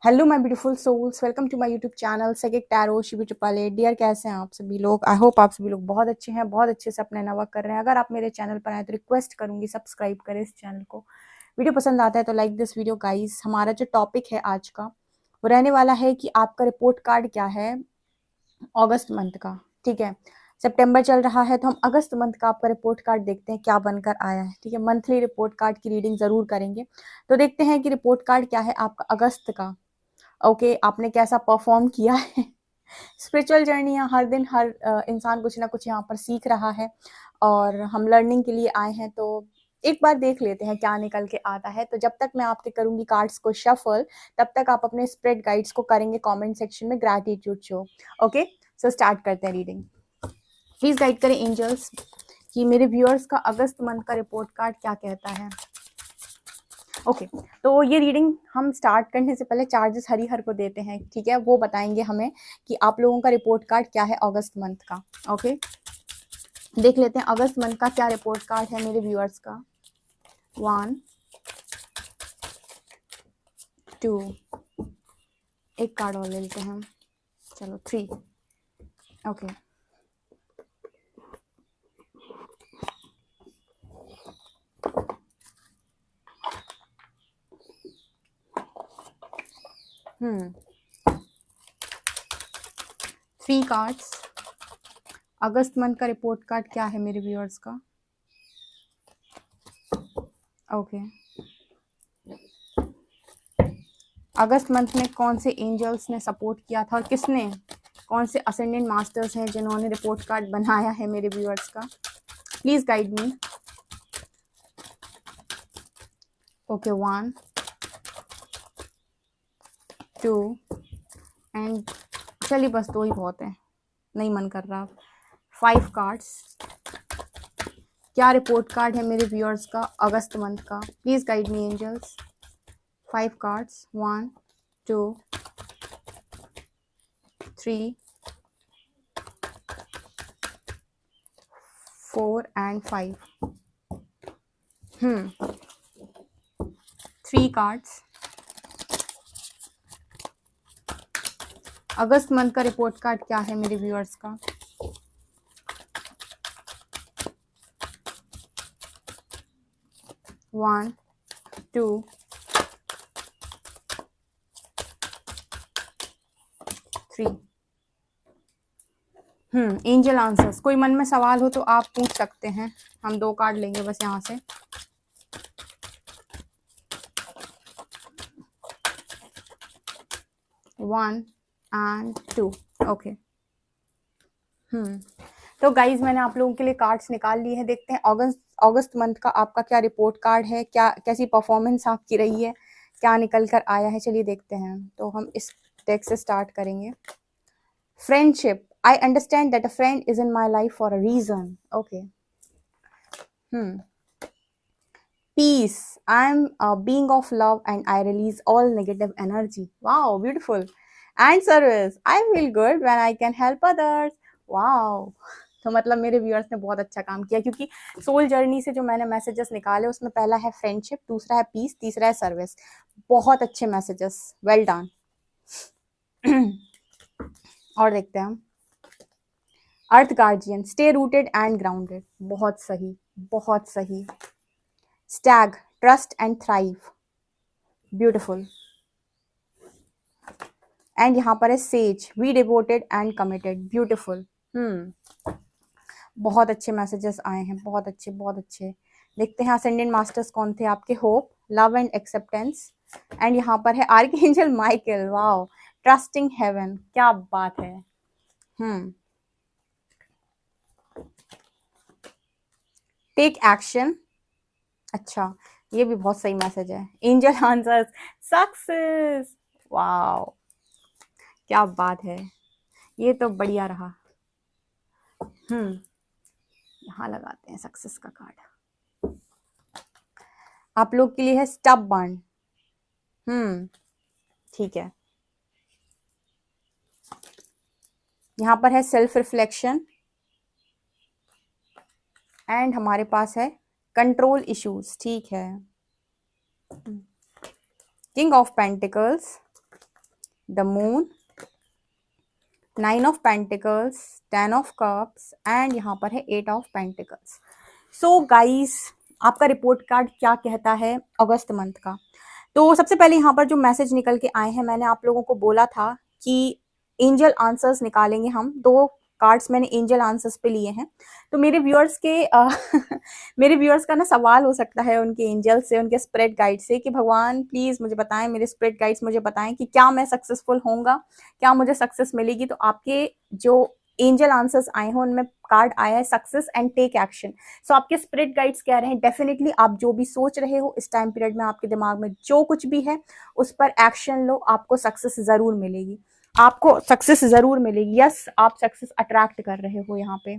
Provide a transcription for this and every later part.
Hello my beautiful souls, welcome to my YouTube channel psychic tarot Shivi triple eight. Dear, कैसे हैं आप सभी लोग? आई होप आप सभी लोग बहुत अच्छे हैं, बहुत अच्छे से अपना नवा कर रहे हैं। अगर आप मेरे चैनल पर आए तो रिक्वेस्ट करूंगी सब्सक्राइब करें इस चैनल को। वीडियो पसंद आता है तो लाइक दिस वीडियो गाइस। हमारा जो टॉपिक है आज का वो रहने वाला है कि आपका रिपोर्ट कार्ड क्या है अगस्त मंथ का। ठीक है, सितंबर चल रहा है तो हम अगस्त मंथ का आपका रिपोर्ट कार्ड देखते हैं क्या बनकर आया है। ठीक है, मंथली रिपोर्ट कार्ड की रीडिंग जरूर करेंगे। तो देखते हैं कि रिपोर्ट कार्ड क्या है आपका अगस्त का। ओके, आपने कैसा परफॉर्म किया है। स्पिरिचुअल जर्नी है, हर दिन हर इंसान कुछ ना कुछ यहाँ पर सीख रहा है और हम लर्निंग के लिए आए हैं। तो एक बार देख लेते हैं क्या निकल के आता है। तो जब तक मैं आपके करूंगी कार्ड्स को शफल, तब तक आप अपने स्प्रेड गाइड्स को करेंगे कमेंट सेक्शन में gratitude show. Okay, so start करते हैं रीडिंग। प्लीज गाइड करें एंजल्स कि मेरे व्यूअर्स का अगस्त मंथ का रिपोर्ट कार्ड क्या कहता है। ओके, तो ये रीडिंग हम स्टार्ट करने से पहले चार्जेस हरिहर को देते हैं। ठीक है, वो बताएंगे हमें कि आप लोगों का रिपोर्ट कार्ड क्या है अगस्त मंथ का। ओके, देख लेते हैं अगस्त मंथ का क्या रिपोर्ट कार्ड है मेरे व्यूअर्स का। 1 2, एक कार्ड और ले लेते हैं, चलो 3। ओके, हम्म 3 कार्ड्स। अगस्त मंथ का रिपोर्ट कार्ड क्या है मेरे व्यूअर्स का। ओके, अगस्त मंथ में कौन से एंजल्स ने सपोर्ट किया था और किसने, कौन से असेंडेंट मास्टर्स हैं जिन्होंने रिपोर्ट कार्ड बनाया है मेरे व्यूअर्स का। Please guide me. Okay, 1 2 and चलिए बस 2 ही बहुत है, नहीं मन कर रहा। 5 कार्ड्स, क्या रिपोर्ट कार्ड है मेरे व्यूअर्स का अगस्त मंथ का। Please guide me angels. 5 cards, 1 2 3 4 and 5। 3 cards. अगस्त मंथ का रिपोर्ट कार्ड क्या है मेरे व्यूअर्स का। 1 2 3। Angel answers. कोई मन में सवाल हो तो आप पूछ सकते हैं, हम 2 कार्ड लेंगे बस यहाँ से। One and 2। ओके, तो गाइज मैंने आप लोगों के लिए कार्ड्स निकाल लिए हैं। देखते हैं अगस्त मंथ का आपका क्या रिपोर्ट कार्ड है, क्या कैसी परफॉर्मेंस आपकी रही है, क्या निकल कर आया है। चलिए देखते हैं। तो हम इस डेक से स्टार्ट करेंगे। Friendship, I understand that a friend is in my life for a reason. Okay, peace, I'm a being of love and I release all negative energy. Wow, beautiful. And service, I feel good when I can help others. Wow. तो मतलब मेरे viewers ने बहुत अच्छा काम किया, क्योंकि soul journey से जो मैंने मैसेजेस निकाले उसमें पहला है फ्रेंडशिप, दूसरा है पीस, तीसरा है सर्विस। बहुत अच्छे मैसेजेस, वेल डन। और देखते हैं हम। Earth guardian, stay rooted and grounded. बहुत सही, बहुत सही। Stag, trust and thrive. Beautiful. And यहाँ पर है sage, we devoted and committed. Beautiful. बहुत अच्छे मैसेजेस आए हैं, बहुत अच्छे, बहुत अच्छे। देखते हैं असेंडेंट मास्टर्स कौन थे आपके। Hope, love and acceptance. And यहाँ पर है archangel Michael. Wow, trusting heaven. क्या बात है। Take action. अच्छा, ये भी बहुत सही मैसेज है। Angel answers, success. वाओ, क्या बात है, ये तो बढ़िया रहा। यहाँ लगाते हैं सक्सेस का कार्ड। आप लोग के लिए है स्टबबर्न। ठीक है, यहाँ पर है सेल्फ रिफ्लेक्शन एंड हमारे पास है कंट्रोल इश्यूज। ठीक है, king of pentacles the moon, 9 of pentacles, 10 of cups and यहाँ पर है 8 ऑफ पेंटिकल्स। सो गाइस, आपका रिपोर्ट कार्ड क्या कहता है अगस्त मंथ का? तो सबसे पहले यहाँ पर जो मैसेज निकल के आए हैं, मैंने आप लोगों को बोला था कि एंजल आंसर्स निकालेंगे हम। 2 कार्ड्स मैंने एंजल आंसर्स पे लिए हैं। तो मेरे व्यूअर्स के मेरे व्यूअर्स का ना सवाल हो सकता है उनके एंजल से, उनके स्पिरिट गाइड से कि भगवान प्लीज मुझे बताएं, मेरे स्पिरिट गाइड्स मुझे बताएं कि क्या मैं सक्सेसफुल होऊंगा, क्या मुझे सक्सेस मिलेगी। तो आपके जो एंजल आंसर्स आए हैं उनमें कार्ड आया है सक्सेस एंड टेक एक्शन। सो आपके स्पिरिट गाइड्स कह रहे हैं डेफिनेटली आप जो भी सोच रहे हो इस टाइम पीरियड में, आपके दिमाग में जो कुछ भी है उस पर एक्शन लो, आपको सक्सेस जरूर मिलेगी, आपको सक्सेस जरूर मिलेगी। यस, आप सक्सेस अट्रैक्ट कर रहे हो यहाँ पे,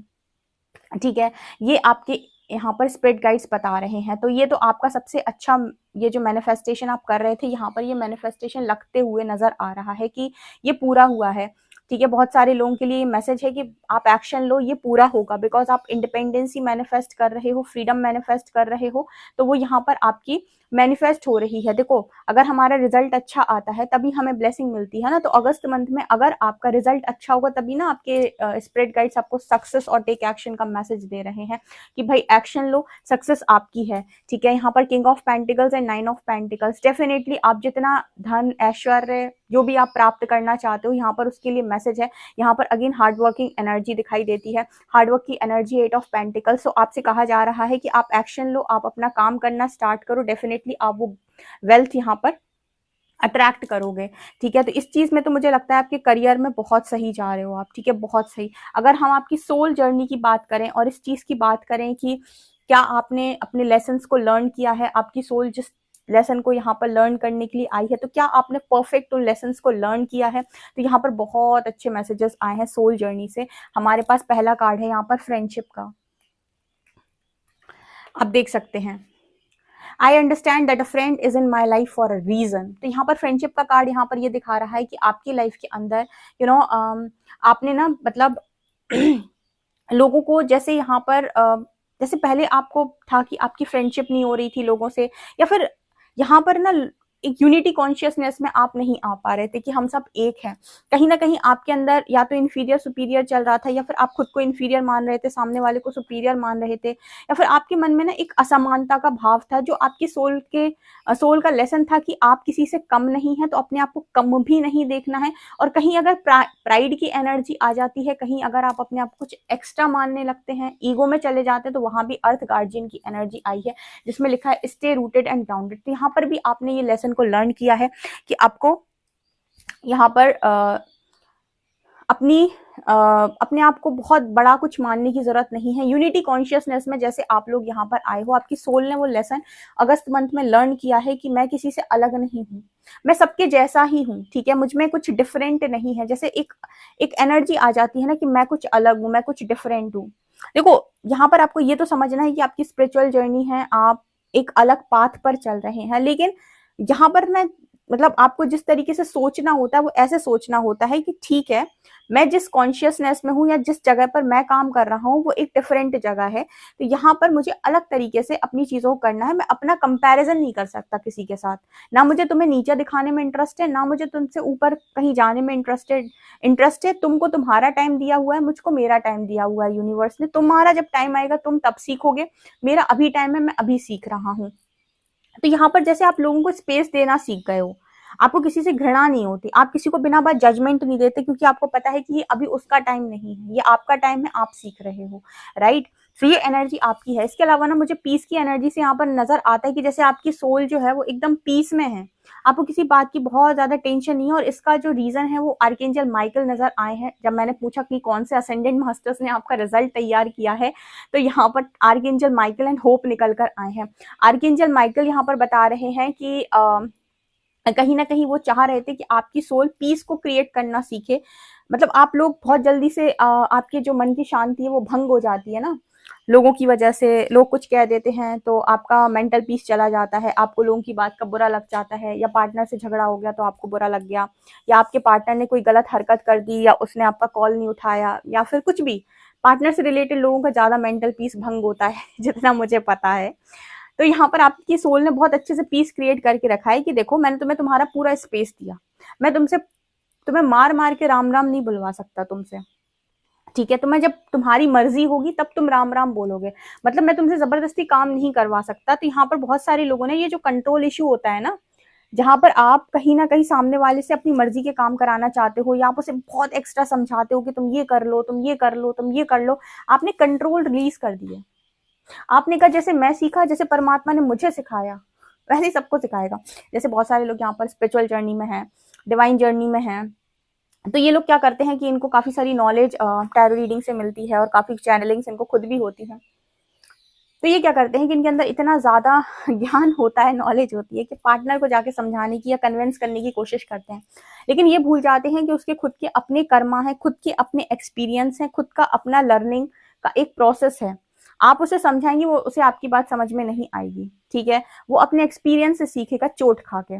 ठीक है। ये आपके यहाँ पर स्पिरिट गाइड्स बता रहे हैं। तो ये तो आपका सबसे अच्छा, ये जो मैनिफेस्टेशन आप कर रहे थे यहाँ पर, ये मैनिफेस्टेशन लगते हुए नजर आ रहा है कि ये पूरा हुआ है, ठीक है। बहुत सारे लोगों के लिए ये मैसेज है कि आप एक्शन लो, ये पूरा होगा, बिकॉज आप इंडिपेंडेंसी मैनिफेस्ट कर रहे हो, फ्रीडम मैनिफेस्ट कर रहे हो, तो वो यहाँ पर आपकी मैनिफेस्ट हो रही है। देखो, अगर हमारा रिजल्ट अच्छा आता है तभी हमें ब्लेसिंग मिलती है ना। तो अगस्त मंथ में अगर आपका रिजल्ट अच्छा होगा तभी ना आपके स्पिरिट गाइड्स आपको सक्सेस और टेक एक्शन का मैसेज दे रहे हैं कि भाई एक्शन लो, सक्सेस आपकी है, ठीक है। यहाँ पर king of pentacles and 9 of pentacles, definitely आप जितना धन ऐश्वर्य जो भी आप प्राप्त करना चाहते हो यहाँ पर उसके लिए मैसेज है। यहाँ पर अगेन हार्ड वर्किंग एनर्जी दिखाई देती है, हार्डवर्क की एनर्जी 8 ऑफ पेंटिकल्स। तो आपसे कहा जा रहा है कि आप एक्शन लो, आप अपना काम करना स्टार्ट करो, डेफिनेटली आप वो वेल्थ यहाँ पर अट्रैक्ट करोगे, ठीक है। तो इस चीज में तो मुझे लगता है आपके करियर में बहुत सही जा रहे हो आप, ठीक है, बहुत सही। अगर हम आपकी सोल जर्नी की बात करें और इस चीज की बात करें कि क्या आपने अपने लेसन्स को लर्न किया है, आपकी सोल जिस लेसन को यहाँ पर लर्न करने के लिए आई है, तो क्या आपने परफेक्ट उन लेसन्स को लर्न किया है? तो यहाँ पर बहुत अच्छे मैसेजेस आए हैं सोल जर्नी से। हमारे पास पहला कार्ड है यहाँ पर फ्रेंडशिप का, आप देख सकते हैं, I understand that a friend is in my life for a reason. तो यहाँ पर फ्रेंडशिप का कार्ड यहाँ पर ये दिखा रहा है कि आपकी लाइफ के अंदर आपने ना मतलब लोगों को, जैसे यहाँ पर जैसे पहले आपको था कि आपकी फ्रेंडशिप नहीं हो रही थी लोगों से, या फिर यहाँ पर ना एक यूनिटी कॉन्शियसनेस में आप नहीं आ पा रहे थे कि हम सब एक हैं। कहीं ना कहीं आपके अंदर या तो इन्फीरियर सुपीरियर चल रहा था, या फिर आप खुद को इन्फीरियर मान रहे थे, सामने वाले को सुपीरियर मान रहे थे, या फिर आपके मन में ना एक असमानता का भाव था जो आपकी सोल का लेसन था कि आप किसी से कम नहीं है, तो अपने आप को कम भी नहीं देखना है। और कहीं अगर प्राइड की एनर्जी आ जाती है, कहीं अगर आप अपने आप को कुछ एक्स्ट्रा मानने लगते हैं, ईगो में चले जाते हैं, तो वहां भी अर्थ गार्जियन की एनर्जी आई है जिसमें लिखा है स्टे रूटेड एंड ग्राउंडेड। तो यहाँ पर भी आपने ये लेसन को लर्न किया है कि आपको यहाँ पर अपने आप को बहुत बड़ा कुछ मानने की जरूरत नहीं है। यूनिटी कॉन्शियसनेस में जैसे आप लोग यहाँ पर आए हो, आपकी सोल ने वो लेसन अगस्त मंथ में लर्न किया है कि मैं किसी से अलग नहीं हूँ, मैं सबके जैसा ही हूँ, ठीक है, मुझ में कुछ डिफरेंट नहीं है। जैसे एक एनर्जी आ जाती है ना कि मैं कुछ अलग हूँ, मैं कुछ डिफरेंट हूँ। देखो, यहाँ पर आपको ये तो समझना है कि आपकी स्पिरिचुअल जर्नी है, आप एक अलग पाथ पर चल रहे हैं, लेकिन यहाँ पर ना मतलब आपको जिस तरीके से सोचना होता है वो ऐसे सोचना होता है कि ठीक है, मैं जिस कॉन्शियसनेस में हूँ या जिस जगह पर मैं काम कर रहा हूँ वो एक डिफरेंट जगह है, तो यहाँ पर मुझे अलग तरीके से अपनी चीजों को करना है। मैं अपना कंपैरिजन नहीं कर सकता किसी के साथ, ना मुझे तुम्हें नीचे दिखाने में इंटरेस्ट है, ना मुझे तुमसे ऊपर कहीं जाने में इंटरेस्ट है। तुमको तुम्हारा टाइम दिया हुआ है, मुझको मेरा टाइम दिया हुआ है यूनिवर्स ने। तुम्हारा जब टाइम आएगा तुम तब सीखोगे, मेरा अभी टाइम है, मैं अभी सीख रहा हूँ। तो यहाँ पर जैसे आप लोगों को स्पेस देना सीख गए हो, आपको किसी से घृणा नहीं होती, आप किसी को बिना बात जजमेंट नहीं देते, क्योंकि आपको पता है कि ये अभी उसका टाइम नहीं है, ये आपका टाइम है, आप सीख रहे हो, राइट। तो ये एनर्जी आपकी है। इसके अलावा ना मुझे पीस की एनर्जी से यहाँ पर नजर आता है कि जैसे आपकी सोल जो है वो एकदम पीस में है, आपको किसी बात की बहुत ज्यादा टेंशन नहीं है। और इसका जो रीजन है वो आर्कएंजल माइकल नजर आए हैं। जब मैंने पूछा कि कौन से असेंडेंट मास्टर्स ने आपका रिजल्ट तैयार किया है, तो यहाँ पर आर्कएंजल माइकल एंड होप निकल कर आए हैं। आर्कएंजल माइकल यहाँ पर बता रहे हैं कि कहीं ना कहीं वो चाह रहे थे कि आपकी सोल पीस को क्रिएट करना सीखे। मतलब आप लोग बहुत जल्दी से आपके जो मन की शांति है वो भंग हो जाती है ना, लोगों की वजह से। लोग कुछ कह देते हैं तो आपका मेंटल पीस चला जाता है, आपको लोगों की बात का बुरा लग जाता है, या पार्टनर से झगड़ा हो गया तो आपको बुरा लग गया, या आपके पार्टनर ने कोई गलत हरकत कर दी, या उसने आपका कॉल नहीं उठाया, या फिर कुछ भी पार्टनर से रिलेटेड लोगों का ज्यादा मेंटल पीस भंग होता है जितना मुझे पता है। तो यहाँ पर आपकी सोल ने बहुत अच्छे से पीस क्रिएट करके रखा है कि देखो, मैंने तुम्हें तुम्हारा पूरा स्पेस दिया, मैं तुमसे तो मैं मार मार के राम राम नहीं बुलवा सकता तुमसे, ठीक है। तो मैं, जब तुम्हारी मर्जी होगी तब तुम राम राम बोलोगे, मतलब मैं तुमसे जबरदस्ती काम नहीं करवा सकता। तो यहाँ पर बहुत सारे लोगों ने ये जो कंट्रोल इश्यू होता है ना, जहां पर आप कहीं ना कहीं सामने वाले से अपनी मर्जी के काम कराना चाहते हो, या आप उसे बहुत एक्स्ट्रा समझाते हो कि तुम ये कर लो, तुम ये कर लो, तुम ये कर लो, आपने कंट्रोल रिलीज कर दिया। आपने कहा जैसे मैं सीखा, जैसे परमात्मा ने मुझे सिखाया, वैसे ही सबको सिखाएगा। जैसे बहुत सारे लोग यहाँ पर स्पिरिचुअल जर्नी में हैं, डिवाइन जर्नी में हैं, तो ये लोग क्या करते हैं कि इनको काफी सारी नॉलेज टैरो रीडिंग से मिलती है और काफी चैनलिंग्स इनको खुद भी होती है। तो ये क्या करते हैं कि इनके अंदर इतना ज्यादा ज्ञान होता है, नॉलेज होती है, कि पार्टनर को जाके समझाने की या कन्विंस करने की कोशिश करते हैं, लेकिन ये भूल जाते हैं कि उसके खुद के अपने कर्मा है, खुद के अपने एक्सपीरियंस है, खुद का अपना लर्निंग का एक प्रोसेस है। आप उसे समझाएंगे, वो उसे आपकी बात समझ में नहीं आएगी, ठीक है। वो अपने एक्सपीरियंस से सीखेगा, चोट खा के।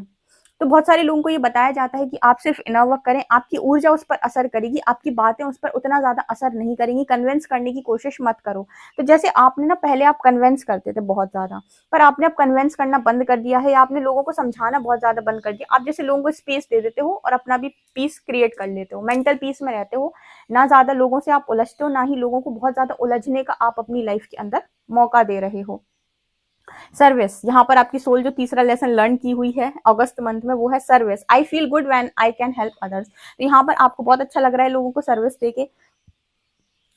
तो बहुत सारे लोगों को ये बताया जाता है कि आप सिर्फ इनर वर्क करें, आपकी ऊर्जा उस पर असर करेगी, आपकी बातें उस पर उतना ज्यादा असर नहीं करेंगी, कन्विंस करने की कोशिश मत करो। तो जैसे आपने ना, पहले आप कन्विंस करते थे बहुत ज्यादा, पर आपने अब कन्विंस करना बंद कर दिया है, या आपने लोगों को समझाना बहुत ज्यादा बंद कर दिया। आप जैसे लोगों को स्पेस दे देते हो और अपना भी पीस क्रिएट कर लेते हो, मेंटल पीस में रहते हो, ना ज्यादा लोगों से आप उलझते हो, ना ही लोगों को बहुत ज्यादा उलझने का आप अपनी लाइफ के अंदर मौका दे रहे हो। सर्विस, यहाँ पर आपकी सोल जो तीसरा लेसन लर्न की हुई है अगस्त मंथ में, वो है service. I feel good when I can help others. तो यहाँ पर आपको बहुत अच्छा लग रहा है लोगों को सर्विस देके।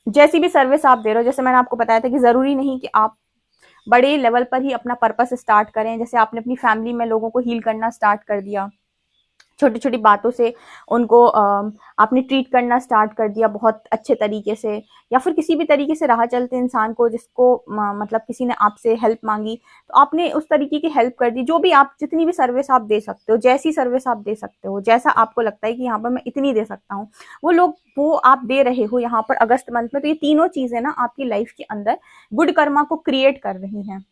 जैसी भी सर्विस आप दे रहे हो, जैसे मैंने आपको बताया था कि जरूरी नहीं कि आप बड़े लेवल पर ही अपना पर्पस स्टार्ट करें। जैसे आपने अपनी फैमिली में लोगों को हील करना स्टार्ट कर दिया, छोटी छोटी बातों से उनको आपने ट्रीट करना स्टार्ट कर दिया बहुत अच्छे तरीके से, या फिर किसी भी तरीके से राह चलते इंसान को, जिसको मतलब किसी ने आपसे हेल्प मांगी, तो आपने उस तरीके की हेल्प कर दी। जो भी आप, जितनी भी सर्विस आप दे सकते हो, जैसी सर्विस आप दे सकते हो, जैसा आपको लगता है कि यहाँ पर मैं इतनी दे सकता हूँ, वो आप दे रहे हो यहाँ पर अगस्त मंथ में। तो ये तीनों चीजें ना आपकी लाइफ के अंदर गुड कर्मा को क्रिएट कर रही हैं।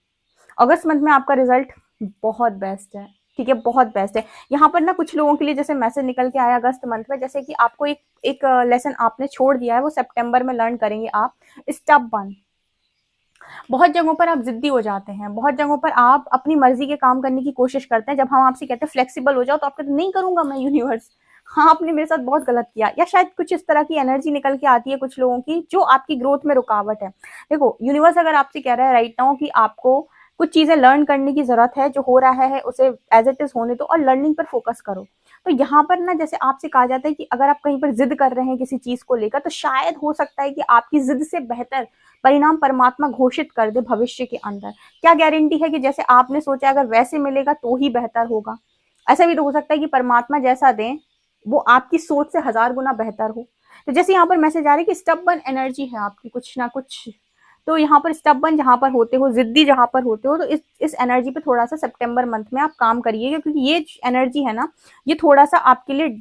अगस्त मंथ में आपका रिजल्ट बहुत बेस्ट है, ठीक है, बहुत बेस्ट है। यहाँ पर ना कुछ लोगों के लिए जैसे मैसेज निकल के आया अगस्त मंथ में, जैसे कि आपको एक लेसन आपने छोड़ दिया है, वो सितंबर में लर्न करेंगे आप। स्टबबर्न, बहुत जगहों पर आप जिद्दी हो जाते हैं, बहुत जगहों पर आप अपनी मर्जी के काम करने की कोशिश करते हैं। जब हम आपसे कहते हैं फ्लेक्सिबल हो जाओ, तो आप कहते नहीं करूंगा मैं यूनिवर्स, हाँ आपने मेरे साथ बहुत गलत किया, या शायद कुछ इस तरह की एनर्जी निकल के आती है कुछ लोगों की, जो आपकी ग्रोथ में रुकावट है। देखो, यूनिवर्स अगर आपसे कह रहा है राइट नाउ कि आपको कुछ चीजें लर्न करने की जरूरत है, जो हो रहा है उसे एज इट इज होने दो और लर्निंग पर फोकस करो। तो यहाँ पर ना, जैसे आपसे कहा जाता है कि अगर आप कहीं पर जिद कर रहे हैं किसी चीज को लेकर, तो शायद हो सकता है कि आपकी जिद से बेहतर परिणाम परमात्मा घोषित कर दे भविष्य के अंदर। क्या गारंटी है कि जैसे आपने सोचा अगर वैसे मिलेगा तो ही बेहतर होगा? ऐसा भी तो हो सकता है कि परमात्मा जैसा दे वो आपकी सोच से 1000 गुना बेहतर हो। तो जैसे यहाँ पर मैसेज आ रही है कि स्टबबर्न एनर्जी है आपकी कुछ ना कुछ, तो यहाँ पर स्टबबर्न जहां पर होते हो, जिद्दी जहां पर होते हो, तो इस एनर्जी पे थोड़ा सा सितंबर मंथ में आप काम करिएगा, क्योंकि ये एनर्जी है ना, ये थोड़ा सा आपके लिए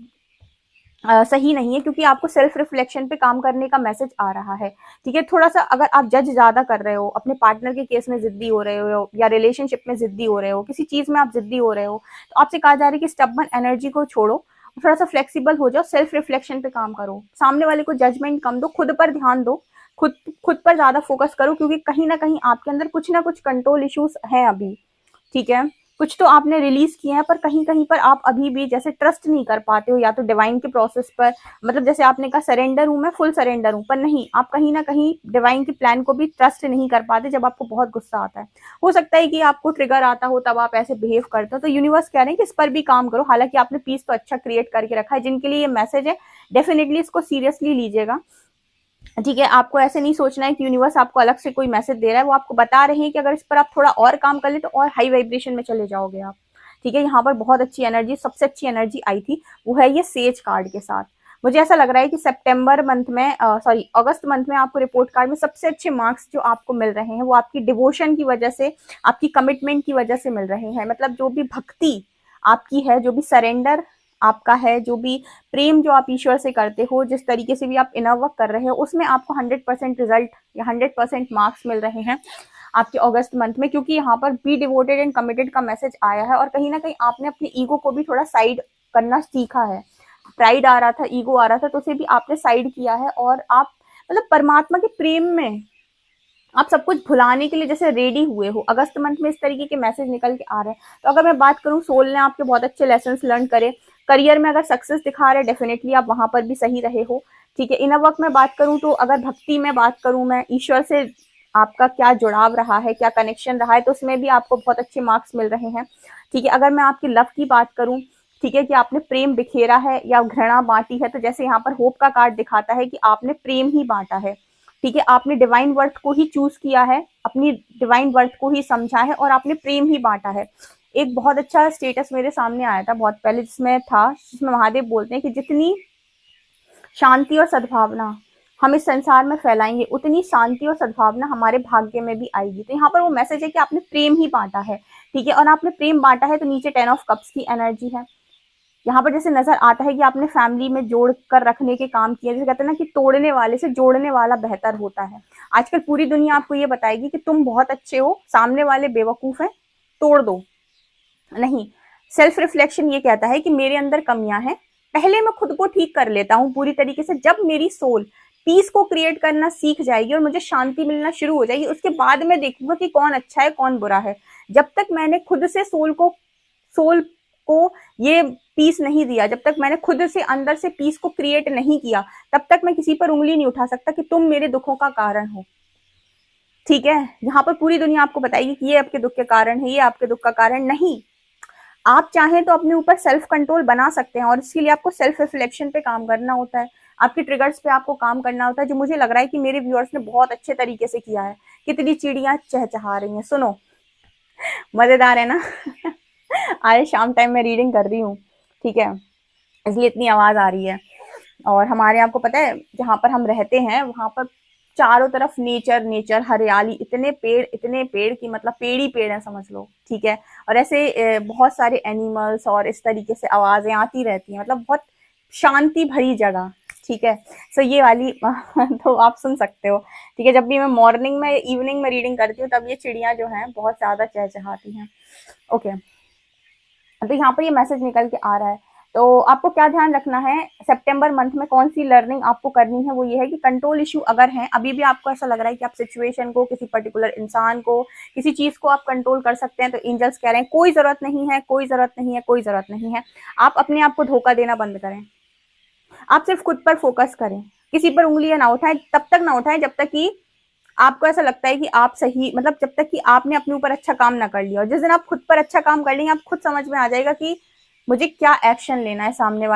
सही नहीं है, क्योंकि आपको सेल्फ रिफ्लेक्शन पे काम करने का मैसेज आ रहा है, ठीक है। थोड़ा सा अगर आप जज ज्यादा कर रहे हो, अपने पार्टनर के केस में जिद्दी हो रहे हो, या रिलेशनशिप में जिद्दी हो रहे हो, किसी चीज में आप जिद्दी हो रहे हो, तो आपसे कहा जा रहा है कि स्टबबर्न एनर्जी को छोड़ो, थोड़ा सा फ्लेक्सिबल हो जाओ, सेल्फ रिफ्लेक्शन पे काम करो, सामने वाले को जजमेंट कम दो, खुद पर ध्यान दो, खुद खुद पर ज्यादा फोकस करो, क्योंकि कहीं ना कहीं आपके अंदर कुछ ना कुछ कंट्रोल इश्यूज हैं अभी, ठीक है। कुछ तो आपने रिलीज किए हैं, पर कहीं कहीं पर आप अभी भी जैसे ट्रस्ट नहीं कर पाते हो, या तो डिवाइन के प्रोसेस पर, मतलब जैसे आपने कहा सरेंडर हूं मैं, फुल सरेंडर हूं, पर नहीं, आप कहीं ना कहीं डिवाइन के प्लान को भी ट्रस्ट नहीं कर पाते जब आपको बहुत गुस्सा आता है। हो सकता है कि आपको ट्रिगर आता हो, तब आप ऐसे बिहेव करते हो। तो यूनिवर्स कह रहे हैं कि इस पर भी काम करो। हालांकि आपने पीस तो अच्छा क्रिएट करके रखा है, जिनके लिए ये मैसेज है डेफिनेटली इसको सीरियसली लीजिएगा, ठीक है। आपको ऐसे नहीं सोचना है कि यूनिवर्स आपको अलग से कोई मैसेज दे रहा है, वो आपको बता रहे हैं कि अगर इस पर आप थोड़ा और काम कर ले तो और हाई वाइब्रेशन में चले जाओगे आप, ठीक है। यहाँ पर बहुत अच्छी एनर्जी, सबसे अच्छी एनर्जी आई थी, वो है ये सेज कार्ड के साथ। मुझे ऐसा लग रहा है कि सितंबर मंथ में, सॉरी अगस्त मंथ में आपको रिपोर्ट कार्ड में सबसे अच्छे मार्क्स जो आपको मिल रहे हैं, वो आपकी डिवोशन की वजह से, आपकी कमिटमेंट की वजह से मिल रहे हैं। मतलब जो भी भक्ति आपकी है, जो भी सरेंडर आपका है, जो भी प्रेम जो आप ईश्वर से करते हो, जिस तरीके से भी आप इनर वर्क कर रहे हो, उसमें आपको 100% रिजल्ट या 100% मार्क्स मिल रहे हैं आपके अगस्त मंथ में, क्योंकि यहाँ पर बी डिवोटेड एंड कमिटेड का मैसेज आया है। और कहीं ना कहीं आपने अपनी ईगो को भी थोड़ा साइड करना सीखा है। प्राइड आ रहा था, ईगो आ रहा था, तो उसे भी आपने साइड किया है, और आप मतलब परमात्मा के प्रेम में आप सब कुछ भुलाने के लिए जैसे रेडी हुए हो। अगस्त मंथ में इस तरीके के मैसेज निकल के आ रहे हैं। तो अगर मैं बात करूं, सोल ने आपके बहुत अच्छे लेसन्स लर्न करे, करियर में अगर सक्सेस दिखा रहे, डेफिनेटली आप वहां पर भी सही रहे हो। ठीक है, इनर वर्क में बात करूं तो अगर भक्ति में बात करूं मैं, ईश्वर से आपका क्या जुड़ाव रहा है, क्या कनेक्शन रहा है, तो उसमें भी आपको बहुत अच्छे मार्क्स मिल रहे हैं। ठीक है, अगर मैं आपकी लव की बात करूं, ठीक है, कि आपने प्रेम बिखेरा है या घृणा बांटी है, तो जैसे यहाँ पर होप का कार्ड दिखाता है कि आपने प्रेम ही बांटा है। ठीक है, आपने डिवाइन वर्थ को ही चूज किया है, अपनी डिवाइन वर्थ को ही समझा है और आपने प्रेम ही बांटा है। एक बहुत अच्छा स्टेटस मेरे सामने आया था बहुत पहले, जिसमें महादेव बोलते हैं कि जितनी शांति और सद्भावना हम इस संसार में फैलाएंगे, उतनी शांति और सद्भावना हमारे भाग्य में भी आएगी। तो यहाँ पर वो मैसेज है कि आपने प्रेम ही बांटा है। ठीक है, और आपने प्रेम बांटा है तो नीचे 10 ऑफ कप्स की एनर्जी है। यहाँ पर जैसे नजर आता है कि आपने फैमिली में जोड़ कर रखने के काम किए। जैसे कहते हैं ना कि तोड़ने वाले से जोड़ने वाला बेहतर होता है। आजकल पूरी दुनिया आपको ये बताएगी कि तुम बहुत अच्छे हो, सामने वाले बेवकूफ है, तोड़ दो। नहीं, सेल्फ रिफ्लेक्शन ये कहता है कि मेरे अंदर कमियां हैं, पहले मैं खुद को ठीक कर लेता हूँ पूरी तरीके से। जब मेरी सोल पीस को क्रिएट करना सीख जाएगी और मुझे शांति मिलना शुरू हो जाएगी, उसके बाद मैं देखूंगा कि कौन अच्छा है कौन बुरा है। जब तक मैंने खुद से सोल को ये पीस नहीं दिया, जब तक मैंने खुद से अंदर से पीस को क्रिएट नहीं किया, तब तक मैं किसी पर उंगली नहीं उठा सकता कि तुम मेरे दुखों का कारण हो। ठीक है, यहाँ पर पूरी दुनिया आपको बताएगी कि ये आपके दुख के कारण है, ये आपके दुख का कारण नहीं। आप चाहें तो अपने ऊपर सेल्फ कंट्रोल बना सकते हैं और इसके लिए आपको सेल्फ रिफ्लेक्शन पे काम करना होता है, आपके ट्रिगर्स पे आपको काम करना होता है, जो मुझे लग रहा है कि मेरे व्यूअर्स ने बहुत अच्छे तरीके से किया है। कितनी चिड़ियां चहचहा रही हैं, सुनो, मजेदार है ना। आज शाम टाइम में रीडिंग कर रही हूँ, ठीक है, इसलिए इतनी आवाज आ रही है। और हमारे आपको पता है जहाँ पर हम रहते हैं वहां पर चारों तरफ नेचर नेचर, हरियाली, इतने पेड़ की मतलब पेड़ ही पेड़ है समझ लो। ठीक है, और ऐसे बहुत सारे एनिमल्स और इस तरीके से आवाजें आती रहती हैं, मतलब बहुत शांति भरी जगह। ठीक है, सो ये वाली तो आप सुन सकते हो। ठीक है, जब भी मैं मॉर्निंग में इवनिंग में रीडिंग करती हूँ तब ये चिड़ियां जो हैं बहुत ज्यादा चहचहाती हैं। ओके, तो यहाँ पर ये मैसेज निकल के आ रहा है। तो आपको क्या ध्यान रखना है, सितंबर मंथ में कौन सी लर्निंग आपको करनी है, वो ये है कि कंट्रोल इशू अगर है, अभी भी आपको ऐसा लग रहा है कि आप सिचुएशन को, किसी पर्टिकुलर इंसान को, किसी चीज को आप कंट्रोल कर सकते हैं, तो एंजल्स कह रहे हैं कोई जरूरत नहीं है, कोई जरूरत नहीं है, कोई जरूरत नहीं है। आप अपने आप को धोखा देना बंद करें, आप सिर्फ खुद पर फोकस करें, किसी पर उंगलियां ना उठाएं, तब तक ना उठाएं जब तक कि आपको ऐसा लगता है कि आप सही, मतलब जब तक कि आपने अपने ऊपर अच्छा काम ना कर लिया। और जिस दिन आप खुद पर अच्छा काम कर लेंगे, आप खुद समझ में आ जाएगा कि मुझे क्या एक्शन लेना है, सामने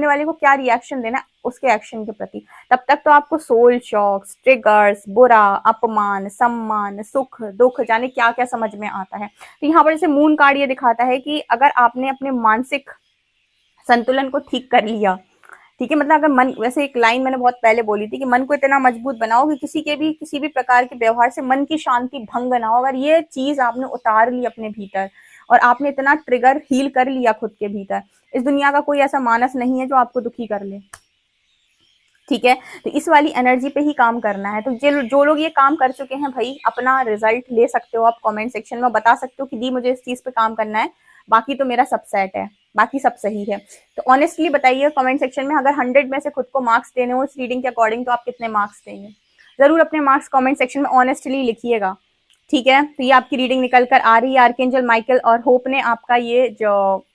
वाले को क्या रिएक्शन देना है उसके एक्शन के प्रति। तब तक तो आपको सोल शॉक्स, ट्रिगर्स, बुरा, अपमान, सम्मान, सुख, दुख, जाने क्या क्या समझ में आता है। तो यहाँ पर जैसे मून कार्ड ये दिखाता है कि अगर आपने अपने मानसिक संतुलन को ठीक कर लिया, ठीक है, मतलब अगर मन, वैसे एक लाइन मैंने बहुत पहले बोली थी कि मन को इतना मजबूत बनाओ कि किसी भी प्रकार के व्यवहार से मन की शांति भंग ना हो। अगर ये चीज आपने उतार ली अपने भीतर और आपने इतना ट्रिगर हील कर लिया खुद के भीतर, इस दुनिया का कोई ऐसा मानस नहीं है जो आपको दुखी कर ले। ठीक है, तो इस वाली एनर्जी पे ही काम करना है। तो जो लोग ये काम कर चुके हैं भाई, अपना रिजल्ट ले सकते हो आप कमेंट सेक्शन में, बता सकते हो कि दी मुझे इस चीज पे काम करना है, बाकी तो मेरा सब सेट है, बाकी सब सही है। तो ऑनेस्टली बताइए कमेंट सेक्शन में, अगर 100 में से खुद को मार्क्स देने हो इस रीडिंग के अकॉर्डिंग, तो आप कितने मार्क्स देंगे। जरूर अपने मार्क्स कमेंट सेक्शन में ऑनेस्टली लिखिएगा। ठीक है, तो ये आपकी रीडिंग निकल कर आ रही है। आर्कएंजल माइकल और होप ने आपका ये जो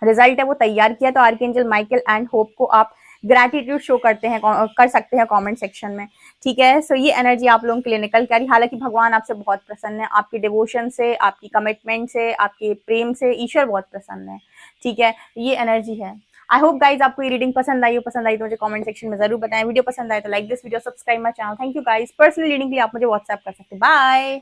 रिजल्ट है वो तैयार किया। तो आर्कएंजल माइकल एंड होप को आप ग्रैटिट्यूड शो कर सकते हैं कमेंट सेक्शन में। ठीक है, सो ये एनर्जी आप लोगों के लिए निकल के आ रही। हालांकि भगवान आपसे बहुत प्रसन्न है, आपके डिवोशन से, आपकी कमिटमेंट से, आपके प्रेम से ईश्वर बहुत प्रसन्न है। ठीक है, ये एनर्जी है। आई होप गाइज आपको ये रीडिंग पसंद आई तो मुझे कमेंट सेक्शन में जरूर बताएं। वीडियो पसंद आए तो like this video, subscribe my channel. Thank you guys. Personal reading के लिए आप मुझे व्हाट्सएप कर सकते हैं। बाय।